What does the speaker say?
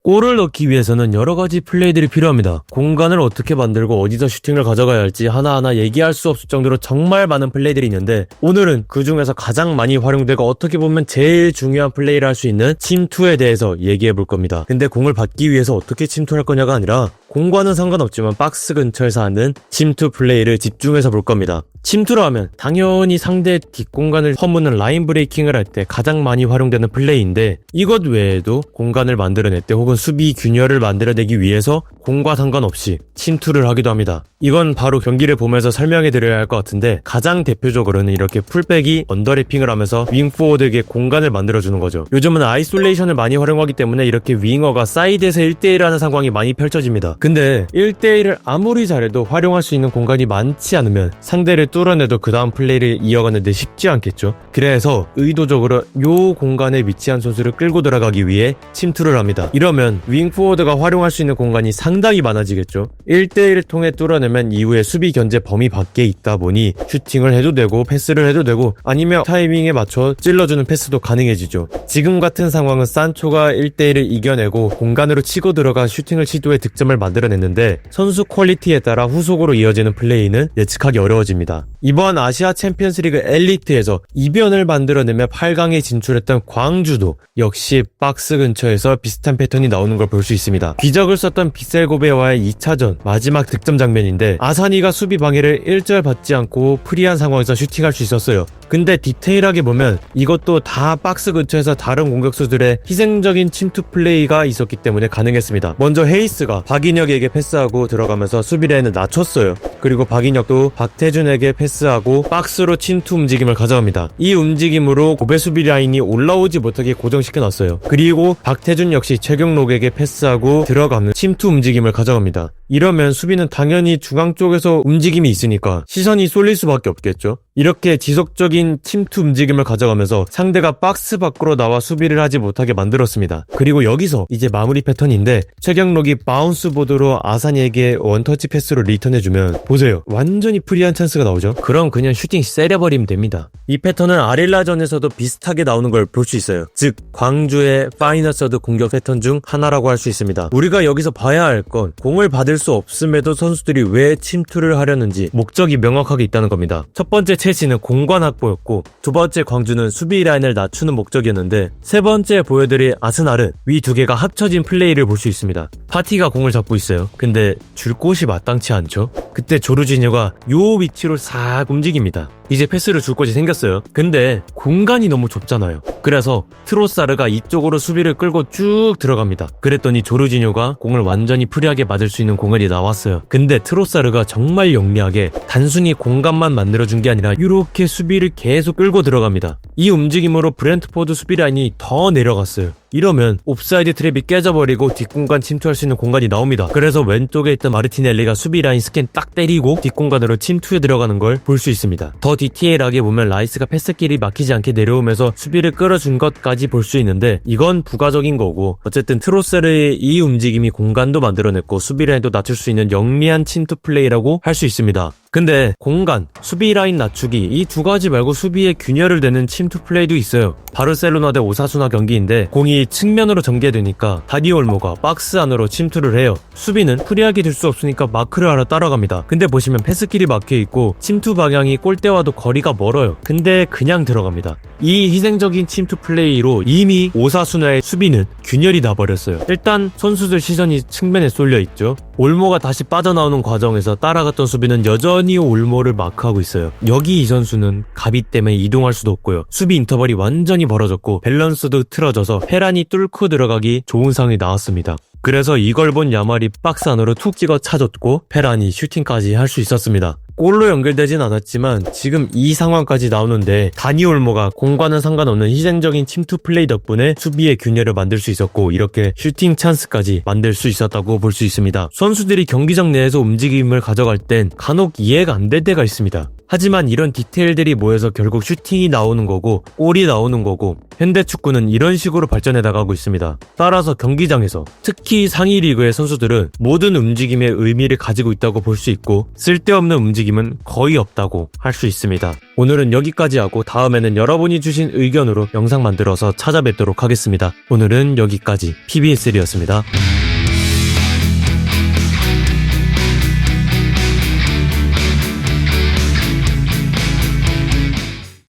골을 넣기 위해서는 여러가지 플레이들이 필요합니다. 공간을 어떻게 만들고 어디서 슈팅을 가져가야 할지 하나하나 얘기할 수 없을 정도로 정말 많은 플레이들이 있는데, 오늘은 그 중에서 가장 많이 활용되고 어떻게 보면 제일 중요한 플레이를 할 수 있는 침투에 대해서 얘기해 볼 겁니다. 근데 공을 받기 위해서 어떻게 침투할 거냐가 아니라 공과는 상관없지만 박스 근처에서 하는 침투 플레이를 집중해서 볼 겁니다. 침투를 하면 당연히 상대의 뒷공간을 허무는 라인 브레이킹을 할 때 가장 많이 활용되는 플레이인데, 이것 외에도 공간을 만들어낼 때 혹은 수비 균열을 만들어내기 위해서 공과 상관없이 침투를 하기도 합니다. 이건 바로 경기를 보면서 설명해 드려야 할 것 같은데, 가장 대표적으로는 이렇게 풀백이 언더래핑을 하면서 윙포워드에게 공간을 만들어주는 거죠. 요즘은 아이솔레이션을 많이 활용하기 때문에 이렇게 윙어가 사이드에서 1대1 하는 상황이 많이 펼쳐집니다. 근데 1대1을 아무리 잘해도 활용할 수 있는 공간이 많지 않으면 상대를 뚫어내도 그 다음 플레이를 이어가는데 쉽지 않겠죠. 그래서 의도적으로 요 공간에 위치한 선수를 끌고 들어가기 위해 침투를 합니다. 이러면 윙포워드가 활용할 수 있는 공간이 상당히 많아지겠죠. 1대1을 통해 뚫어내면 이후에 수비 견제 범위 밖에 있다 보니 슈팅을 해도 되고 패스를 해도 되고 아니면 타이밍에 맞춰 찔러주는 패스도 가능해지죠. 지금 같은 상황은 산초가 1대1을 이겨내고 공간으로 치고 들어가 슈팅을 시도해 득점을 만들어냈는데, 선수 퀄리티에 따라 후속으로 이어지는 플레이는 예측하기 어려워집니다. 이번 아시아 챔피언스리그 엘리트에서 이변을 만들어내며 8강에 진출했던 광주도 역시 박스 근처에서 비슷한 패턴이 나오는 걸 볼 수 있습니다. 기적을 썼던 빗셀고베와의 2차전 마지막 득점 장면인데, 아사니가 수비 방해를 일절 받지 않고 프리한 상황에서 슈팅할 수 있었어요. 근데 디테일하게 보면 이것도 다 박스 근처에서 다른 공격수들의 희생적인 침투 플레이가 있었기 때문에 가능했습니다. 먼저 헤이스가 박인혁에게 패스하고 들어가면서 수비 라인을 낮췄어요. 그리고 박인혁도 박태준에게 패스하고 박스로 침투 움직임을 가져갑니다. 이 움직임으로 고베 수비 라인이 올라오지 못하게 고정시켜놨어요. 그리고 박태준 역시 최경록에게 패스하고 들어가는 침투 움직임을 가져갑니다. 이러면 수비는 당연히 중앙 쪽에서 움직임이 있으니까 시선이 쏠릴 수밖에 없겠죠. 이렇게 지속적인 침투 움직임을 가져가면서 상대가 박스 밖으로 나와 수비를 하지 못하게 만들었습니다. 그리고 여기서 이제 마무리 패턴인데, 최경록이 바운스 보드로 아사니에게 원터치 패스로 리턴해주면 보세요, 완전히 프리한 찬스가 나오죠. 그럼 그냥 슈팅 세려버리면 됩니다. 이 패턴은 아릴라전에서도 비슷하게 나오는 걸 볼 수 있어요. 즉 광주의 파이널 서드 공격 패턴 중 하나라고 할 수 있습니다. 우리가 여기서 봐야 할 건 공을 받을 수 없음에도 선수들이 왜 침투를 하려는지 목적이 명확하게 있다는 겁니다. 첫 번째 첼시는 공간 확보였고, 두 번째 광주는 수비 라인을 낮추는 목적이었는데, 세 번째 보여드릴 아스날은 위 두 개가 합쳐진 플레이를 볼 수 있습니다. 파티가 공을 잡고 있어요. 근데 줄 곳이 마땅치 않죠. 그때 조르지뉴가 요 위치로 싹 움직입니다. 이제 패스를 줄 곳이 생겼어요. 근데 공간이 너무 좁잖아요. 그래서 트로사르가 이쪽으로 수비를 끌고 쭉 들어갑니다. 그랬더니 조르지뉴가 공을 완전히 프리하게 맞을 수 있는 공간이 나왔어요. 근데 트로사르가 정말 영리하게 단순히 공간만 만들어준 게 아니라 이렇게 수비를 계속 끌고 들어갑니다. 이 움직임으로 브렌트포드 수비 라인이 더 내려갔어요. 이러면 옵사이드 트랩이 깨져버리고 뒷공간 침투할 수 있는 공간이 나옵니다. 그래서 왼쪽에 있던 마르티넬리가 수비 라인 스캔 딱 때리고 뒷공간으로 침투에 들어가는 걸 볼 수 있습니다. 더 디테일하게 보면 라이스가 패스길이 막히지 않게 내려오면서 수비를 끌어준 것까지 볼 수 있는데, 이건 부가적인 거고, 어쨌든 트로세르의 이 움직임이 공간도 만들어냈고 수비 라인도 낮출 수 있는 영리한 침투 플레이라고 할 수 있습니다. 근데 공간, 수비 라인 낮추기, 이 두 가지 말고 수비에 균열을 내는 침투 플레이도 있어요. 바르셀로나 대 오사수나 경기인데 공이 측면으로 전개되니까 다니 올모가 박스 안으로 침투를 해요. 수비는 프리하게 될 수 없으니까 마크를 하러 따라갑니다. 근데 보시면 패스길이 막혀있고 침투 방향이 골대와도 거리가 멀어요. 근데 그냥 들어갑니다. 이 희생적인 침투 플레이로 이미 오사수나의 수비는 균열이 나버렸어요. 일단 선수들 시선이 측면에 쏠려있죠. 올모가 다시 빠져나오는 과정에서 따라갔던 수비는 여전히 올모를 마크하고 있어요. 여기 이 선수는 가비 때문에 이동할 수도 없고요. 수비 인터벌이 완전히 벌어졌고 밸런스도 틀어져서 페란이 뚫고 들어가기 좋은 상황이 나왔습니다. 그래서 이걸 본 야말이 박스 안으로 툭 찍어 차줬고 페란이 슈팅까지 할 수 있었습니다. 골로 연결되진 않았지만 지금 이 상황까지 나오는데 다니 올모가 공과는 상관없는 희생적인 침투 플레이 덕분에 수비의 균열을 만들 수 있었고 이렇게 슈팅 찬스까지 만들 수 있었다고 볼 수 있습니다. 선수들이 경기장 내에서 움직임을 가져갈 땐 간혹 이해가 안 될 때가 있습니다. 하지만 이런 디테일들이 모여서 결국 슈팅이 나오는 거고 골이 나오는 거고 현대축구는 이런 식으로 발전해 나가고 있습니다. 따라서 경기장에서 특히 상위 리그의 선수들은 모든 움직임에 의미를 가지고 있다고 볼 수 있고 쓸데없는 움직임은 거의 없다고 할 수 있습니다. 오늘은 여기까지 하고 다음에는 여러분이 주신 의견으로 영상 만들어서 찾아뵙도록 하겠습니다. 오늘은 여기까지 PBS1이었습니다.